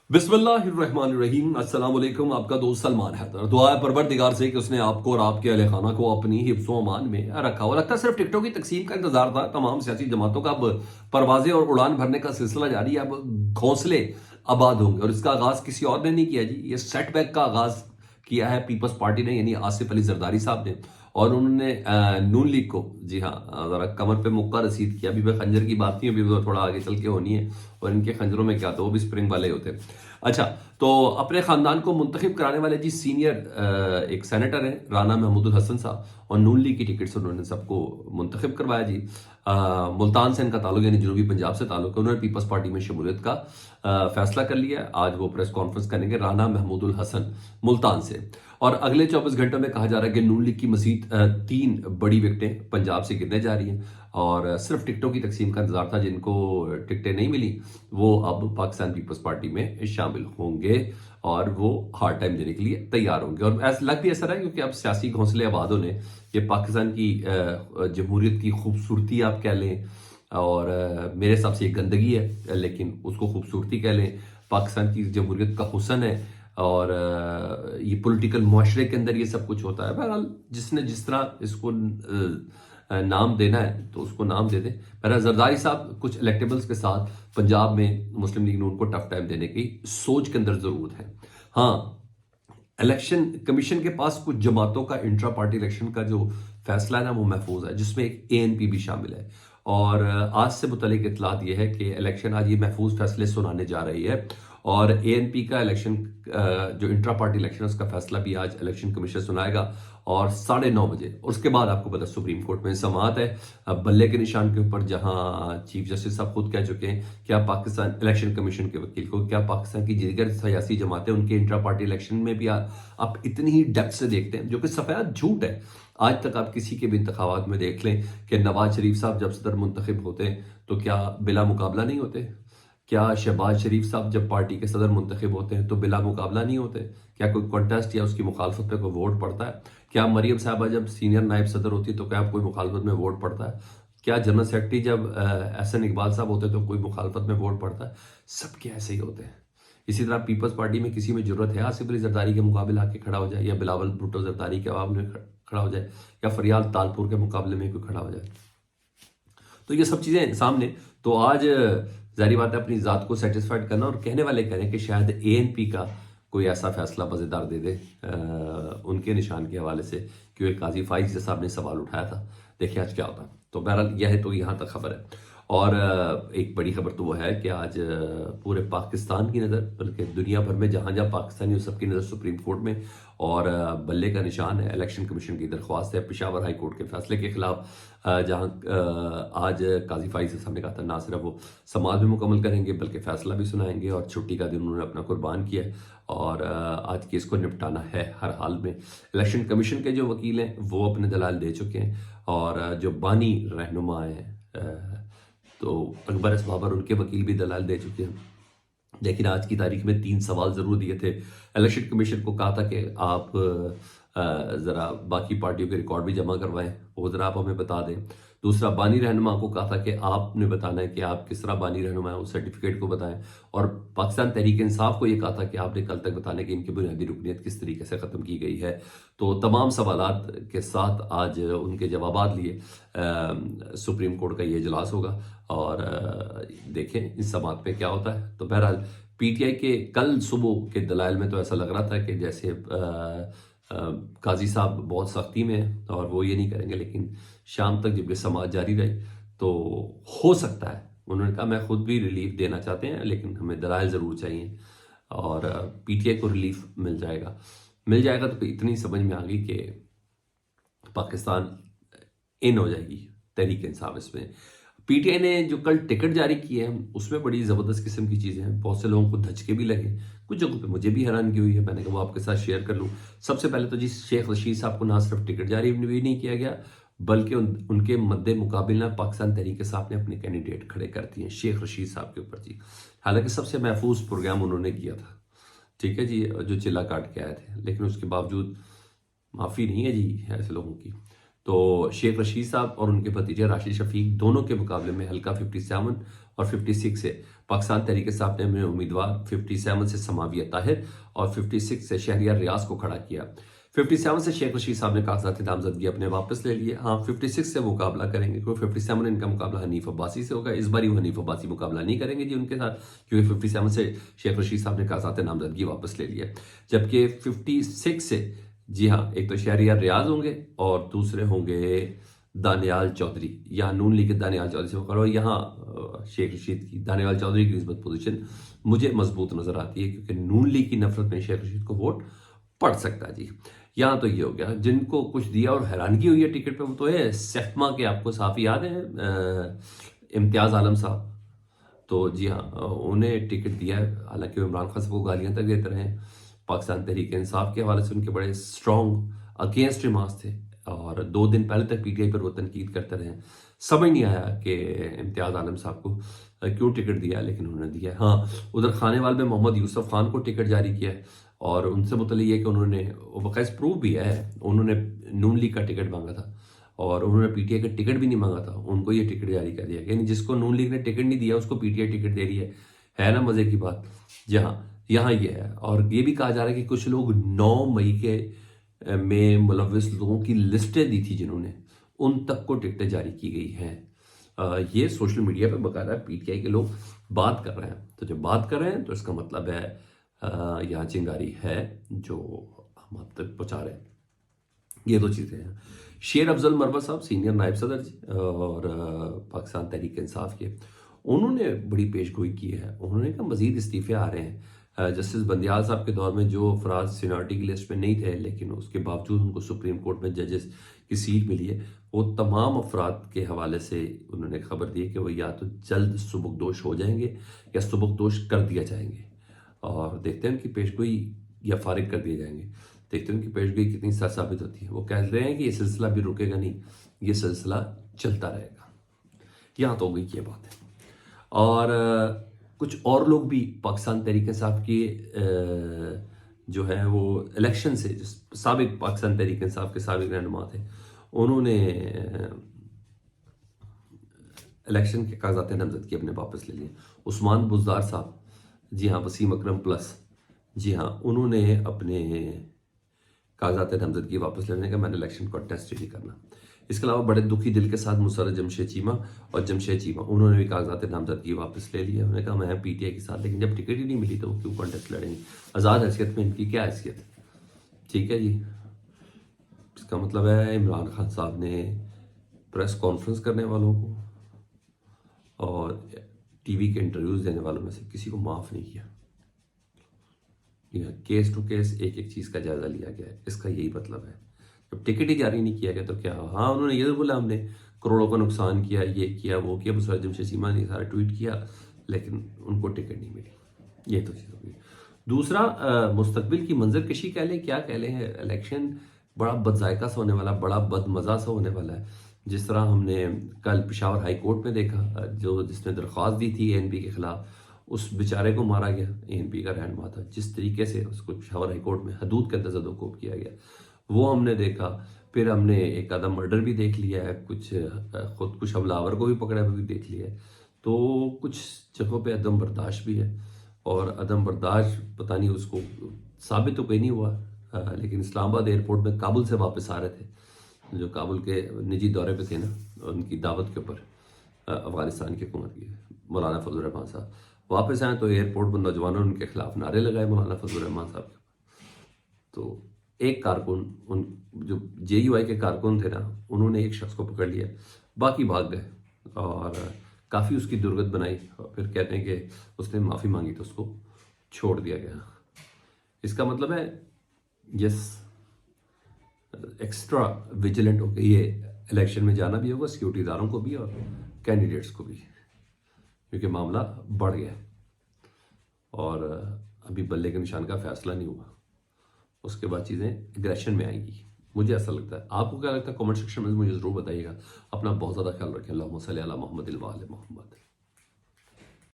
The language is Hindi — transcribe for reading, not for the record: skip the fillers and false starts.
बिस्मिल्लाहिर्रहमानिर्रहीम। अस्सलाम वालेकुम। आपका दोस्त सलमान हैदर। दुआ है परवरदिगार से कि उसने आपको और आपके अहले खाना को अपनी हिफ्ज़ व अमान में रखा हो। लगता है सिर्फ टिकटों की तकसीम का इंतजार था। तमाम सियासी जमातों का अब परवाज़ें और उड़ान भरने का सिलसिला जारी है। अब घोंसले आबाद होंगे और इसका आगाज़ किसी और ने नहीं किया जी। ये सेटबैक का आगाज़ किया है पीपल्स पार्टी ने, यानी आसिफ अली जरदारी साहब ने। और उन्होंने नून लीग को, जी हाँ, ज़रा कमर पे मुक्का रसीद किया। अभी मैं खंजर की बात नहीं, अभी वो थोड़ा आगे चल के होनी है। और इनके खंजरों में क्या, तो वो भी स्प्रिंग वाले होते हैं। अच्छा, तो अपने ख़ानदान को मुंतखब कराने वाले जी सीनियर एक सेनेटर हैं राना महमूदुल हसन साहब, और नून लीग की टिकट से उन्होंने सबको मुंतखब करवाया जी। मुल्तान से इनका ताल्लुक, यानी जनूबी पंजाब से ताल्लुक है। उन्होंने पीपल्स पार्टी में शमूलियत का फैसला कर लिया है। आज वो प्रेस कॉन्फ्रेंस करेंगे, राना महमूदुल हसन मुल्तान से। और अगले 24 घंटों में कहा जा रहा है कि नून लीग की मजीद 3 बड़ी विकटें पंजाब से गिरने जा रही हैं। और सिर्फ टिकटों की तकसीम का इंतजार था। जिनको टिकटें नहीं मिली वो अब पाकिस्तान पीपल्स पार्टी में शामिल होंगे और वो हार्ड टाइम देने के लिए तैयार होंगे। और ऐसा लग भी ऐसा रहा है क्योंकि अब सियासी घोंसले आबाद होने, ये पाकिस्तान की जमहूरियत की खूबसूरती आप कह लें, और मेरे हिसाब से ये गंदगी है लेकिन उसको खूबसूरती कह लें। पाकिस्तान की जमहूरियत का हुस्न है और ये पॉलिटिकल मुआशरे के अंदर ये सब कुछ होता है। बहरहाल जिसने जिस तरह इसको नाम देना है तो उसको नाम दे दे। बहरहाल जरदारी साहब कुछ इलेक्टेबल्स के साथ पंजाब में मुस्लिम लीग नून को टफ टाइम देने की सोच के अंदर जरूरत है। हाँ, इलेक्शन कमीशन के पास कुछ जमातों का इंट्रा पार्टी इलेक्शन का जो फैसला है ना वो महफूज है, जिसमें एक एएनपी भी शामिल है। और आज से मुतलिक इतलात ये है कि इलेक्शन आज ये महफूज फैसले सुनाने जा रही है। और एएनपी का इलेक्शन जो इंट्रा पार्टी इलेक्शन है उसका फैसला भी आज इलेक्शन कमीशन सुनाएगा और 9:30 बजे। उसके बाद आपको पता सुप्रीम कोर्ट में समाअत है बल्ले के निशान के ऊपर, जहां चीफ जस्टिस साहब खुद कह चुके हैं क्या पाकिस्तान इलेक्शन कमीशन के वकील को, क्या पाकिस्तान की दीगर सियासी जमातें उनके इंट्रा पार्टी इलेक्शन में भी आप इतनी ही डेप्थ से देखते हैं, जो कि सफेद झूठ है। आज तक आप किसी के भी इंतखाबात में देख लें कि नवाज शरीफ साहब जब सदर मुंतखब होते हैं तो क्या बिला मुकाबला नहीं होते? क्या शहबाज शरीफ साहब जब पार्टी के सदर मुंतखब होते हैं तो बिला मुकाबला नहीं होते? क्या कोई कॉन्टेस्ट या उसकी मुखालफत पे कोई वोट पड़ता है? क्या मरियम साहबा जब सीनियर नायब सदर होती है तो क्या कोई मुखालफत में वोट पड़ता है? क्या जनरल सेक्रेटरी जब एहसन इकबाल साहब होते हैं तो कोई मुखालफत में वोट पड़ता है? सबके ऐसे ही होते हैं। इसी तरह पीपल्स पार्टी में किसी में जरूरत है आसिफ अली जरदारी के मुकाबले आके खड़ा हो जाए, या बिलावल भुट्टो जरदारी के आवाम में खड़ा हो जाए, या फरियाल तालपुर के मुकाबले में कोई खड़ा हो जाए, तो ये सब चीज़ें सामने। तो आज जारी बात है अपनी ज़ात को सेटिस्फाइड करना, और कहने वाले कह रहे हैं कि शायद एएनपी का कोई ऐसा फैसला मज़ेदार दे दे उनके निशान के हवाले से, क्योंकि काजी फाइज साहब ने सवाल उठाया था। देखिए आज क्या होता है। तो बहरहाल यह है, तो यहाँ तक खबर है। और एक बड़ी खबर तो वो है कि आज पूरे पाकिस्तान की नज़र, बल्कि दुनिया भर में जहाँ जहाँ पाकिस्तानी हो सबकी नज़र सुप्रीम कोर्ट में, और बल्ले का निशान है। इलेक्शन कमीशन की दरख्वास्त है पेशावर हाई कोर्ट के फैसले के खिलाफ, जहाँ आज काजी फाइज साहब ने कहा था ना सिर्फ वो समाज भी मुकम्मल करेंगे बल्कि फैसला भी सुनाएंगे, और छुट्टी का दिन उन्होंने अपना कुर्बान किया है और आज केस को निपटाना है हर हाल में। इलेक्शन कमीशन के जो वकील हैं वो अपने दलाल दे चुके हैं, और जो बानी रहनुमा हैं तो अकबर एस बाबर, उनके वकील भी दलाल दे चुके हैं। लेकिन आज की तारीख में 3 सवाल ज़रूर दिए थे। इलेक्शन कमीशन को कहा था कि आप ज़रा बाकी पार्टियों के रिकॉर्ड भी जमा करवाएं, वो ज़रा आप हमें बता दें। दूसरा, बानी रहनुमा को कहा था कि आपने बताना है कि आप किस तरह बानी रहनुमा है, उस सर्टिफिकेट को बताएं। और पाकिस्तान तहरीक इंसाफ को ये कहा था कि आपने कल तक बताना कि इनकी बुनियादी रुकनीत किस तरीके से ख़त्म की गई है। तो तमाम सवालात के साथ आज उनके जवाबात लिए सुप्रीम कोर्ट का ये इजलास होगा, और देखें इस समात में क्या होता है। तो बहरहाल पीटीआई के कल सुबह के दलाइल में तो ऐसा लग रहा था कि जैसे काजी साहब बहुत सख्ती में हैं और वो ये नहीं करेंगे, लेकिन शाम तक जब ये समाज जारी रहे तो हो सकता है, उन्होंने कहा मैं खुद भी रिलीफ देना चाहते हैं लेकिन हमें दलाइल ज़रूर चाहिए, और पीटीआई को रिलीफ मिल जाएगा। तो इतनी समझ में आ गई कि पाकिस्तान इन हो जाएगी तहरीक इंसाफ इसमें। पीटीआई ने जो कल टिकट जारी किए हैं उसमें बड़ी ज़बरदस्त किस्म की चीज़ें हैं। बहुत से लोगों को धचके भी लगे, कुछ जगहों पे मुझे भी हैरानगी हुई है। मैंने कहा वो आपके साथ शेयर कर लूँ। सबसे पहले तो जी शेख रशीद साहब को ना सिर्फ टिकट जारी भी नहीं किया गया, बल्कि उनके मद्दे मुकाबले पाकिस्तान तहरीक इंसाफ ने अपने कैंडिडेट खड़े कर दिए शेख रशीद साहब के ऊपर जी। हालांकि सबसे महफूज प्रोग्राम उन्होंने किया था, ठीक है जी, जो चिल्ला काट के आए थे, लेकिन उसके बावजूद माफ़ी नहीं है जी ऐसे लोगों की। तो शेख रशीद साहब और उनके भतीजे राशिद शफीक दोनों के मुकाबले में हल्का 57 और 56 से पाकिस्तान तहरीक इंसाफ ने अपने उम्मीदवार 57 से समाविया ताहिर और 56 से शहरियार रियाज को खड़ा किया। 57 से शेख रशीद साहब ने कागजात नामजदगी अपने वापस ले लिए। हाँ, 56 से मुकाबला करेंगे, क्योंकि 57 इनका मुकाबला हनीफ अब्बासी से होगा। इस बार वो हनीफ अब्बासी मुकाबला नहीं करेंगे जी उनके साथ, क्योंकि 57 से शेख रशीद साहब ने कागजात नामजदगी वापस ले लिया। जबकि 56 से जी हाँ, एक तो शहरियार रियाज होंगे और दूसरे होंगे दानियाल चौधरी, या नून लीग के दानियाल चौधरी से मुकाबला। यहाँ शेख रशीद की दानियाल चौधरी की निस्बत पोजीशन मुझे मजबूत नजर आती है, क्योंकि नून लीग की नफरत में शेख रशीद को वोट पड़ सकता है जी। यहाँ तो ये हो गया। जिनको कुछ दिया और हैरानगी हुई है टिकट पे, वो तो है सेफमा के, आपको साफ याद है इम्तियाज आलम साहब, तो जी हाँ, उन्हें टिकट दिया है। हालांकि वो इमरान खान साहब को गालियां तक देते रहे। पाकिस्तान तहरीक इंसाफ के हवाले से उनके बड़े स्ट्रॉन्ग अगेंस्ट रिमार्क्स थे, और 2 दिन पहले तक पीटीआई पर वो तनकीद करते रहे। समझ नहीं आया कि इम्तियाज आलम साहब को क्यों टिकट दिया, लेकिन उन्होंने दिया है। हाँ, उधर खानेवाल में मोहम्मद यूसुफ खान को टिकट जारी किया है, और उनसे मुतल्लिक़ ये कि उन्होंने बकायदा प्रूफ भी है, उन्होंने नून लीग का टिकट मांगा था और उन्होंने पीटीआई का टिकट भी नहीं मांगा था, उनको ये टिकट जारी कर दिया। यानी जिसको नून लीग ने टिकट नहीं दिया उसको पीटीआई टिकट दे रही है ना मजे की बात। जहाँ यहाँ ये है, और ये भी कहा जा रहा है कि कुछ लोग 9 मई के में मुलव्विस लोगों की लिस्टें दी थी जिन्होंने, उन तक को टिकटें जारी की गई हैं। ये सोशल मीडिया पे बकायदा पीटीआई के लोग बात कर रहे हैं। तो जब बात कर रहे हैं तो इसका मतलब है यहाँ चिंगारी है जो हम आप तक पहुँचा रहे हैं। ये 2 चीज़ें हैं। शेर अफजल मरवा साहब सीनियर नायब सदर जी और पाकिस्तान तहरीक इंसाफ के, उन्होंने बड़ी पेशगोई की है। उन्होंने कहा मजीद इस्तीफे आ रहे हैं। जस्टिस बंदियाल साहब के दौर में जो अफराद सीनियरिटी की लिस्ट में नहीं थे, लेकिन उसके बावजूद उनको सुप्रीम कोर्ट में जजेस की सीट मिली है, वो तमाम अफराद के हवाले से उन्होंने खबर दी है कि वो या तो जल्द सुबुकदोश हो जाएंगे या सुबुकदोश कर दिया जाएंगे। और देखते हैं उनकी पेशगोई, या फारिग कर दिए जाएंगे। देखते हैं उनकी पेशगोई कितनी सच साबित होती है। वो कह रहे हैं कि ये सिलसिला भी रुकेगा नहीं, ये सिलसिला चलता रहेगा। यहाँ तो हो गई ये बात है। और कुछ और लोग भी पाकिस्तान तहरीक इंसाफ के जो है वो इलेक्शन से, साबिक पाकिस्तान तहरीक इंसाफ के साबिक रहनुमा थे, उन्होंने इलेक्शन के कागजात नामजदगी अपने वापस ले लिए। उस्मान बुज़दार साहब, जी हाँ, वसीम अकरम प्लस, जी हाँ, उन्होंने अपने कागजात नामजदगी वापस लेने का, मैंने इलेक्शन कॉन्टेस्ट नहीं करना। इसके अलावा बड़े दुखी दिल के साथ मुसर्रत जमशेद चीमा और जमशेद चीमा, उन्होंने भी कागजात नामजदगी वापस ले लिया। उन्होंने कहा मैं पीटीआई के साथ, लेकिन जब टिकट ही नहीं मिली तो वो क्यों कॉन्टेस्ट लड़ेंगे। आज़ाद हैसियत में इनकी क्या हैसियत, ठीक है जी। इसका मतलब है इमरान खान साहब ने प्रेस कॉन्फ्रेंस करने वालों को और टीवी के इंटरव्यूज देने वालों में से किसी को माफ़ नहीं किया। केस टू केस एक एक चीज़ का जायजा लिया गया है। इसका यही मतलब है। जब टिकट ही जारी नहीं किया गया तो क्या। हाँ, उन्होंने ये तो बोला हमने करोड़ों का नुकसान किया, ये किया, वो किया, मुसर्रत जमशेद चीमा ने सारा ट्वीट किया, लेकिन उनको टिकट नहीं मिली। ये तो चीज़ होगी। दूसरा, मुस्तकबिल की मंजर कशी कह लें, क्या कह लें, इलेक्शन बड़ा बदजायका सा होने वाला, बड़ा बदमज़ा सा होने वाला है। जिस तरह हमने कल पेशावर हाई कोर्ट में देखा, जो जिसने दरख्वास्त दी थी एएनपी के खिलाफ, उस बेचारे को मारा गया। एएनपी का रहनुमा था, जिस तरीके से उसको पेशावर हाई कोर्ट में हदूद के अंदर ज़दोकोब किया गया, वो हमने देखा। फिर हमने एक आधा मर्डर भी देख लिया है, कुछ हमलावर को भी पकड़ा हुआ भी देख लिया है। तो कुछ जगहों पे अदम बर्दाश्त भी है, और अदम बर्दाश्त पता नहीं उसको साबित तो कोई नहीं हुआ। लेकिन इस्लामाबाद एयरपोर्ट में काबुल से वापस आ रहे थे, जो काबुल के निजी दौरे पे थे ना, उनकी दावत के ऊपर अफगानिस्तान की हुकूमत की, मौलाना फजल रहमान साहब वापस आए तो एयरपोर्ट पर नौजवानों ने उनके खिलाफ नारे लगाए मौलाना फजल रहमान साहब के। तो एक कारकुन, उन जो जेयूआई के कारकुन थे ना, उन्होंने एक शख्स को पकड़ लिया, बाकी भाग गए और काफ़ी उसकी दुर्गत बनाई। और फिर कहते हैं कि उसने माफ़ी मांगी तो उसको छोड़ दिया गया। इसका मतलब है यस, एक्स्ट्रा विजिलेंट होकर ये इलेक्शन में जाना भी होगा, सिक्योरिटी इदारों को भी और कैंडिडेट्स को भी, क्योंकि मामला बढ़ गया और अभी बल्ले के निशान का फैसला नहीं हुआ। उसके बाद चीज़ें एग्रेशन में आएंगी, मुझे ऐसा लगता है। आपको क्या लगता है? कमेंट सेक्शन में मुझे ज़रूर बताइएगा। अपना बहुत ज़्यादा ख्याल रखें। अल्लाहुम्मा सल्ली अला मुहम्मद व आले मुहम्मद।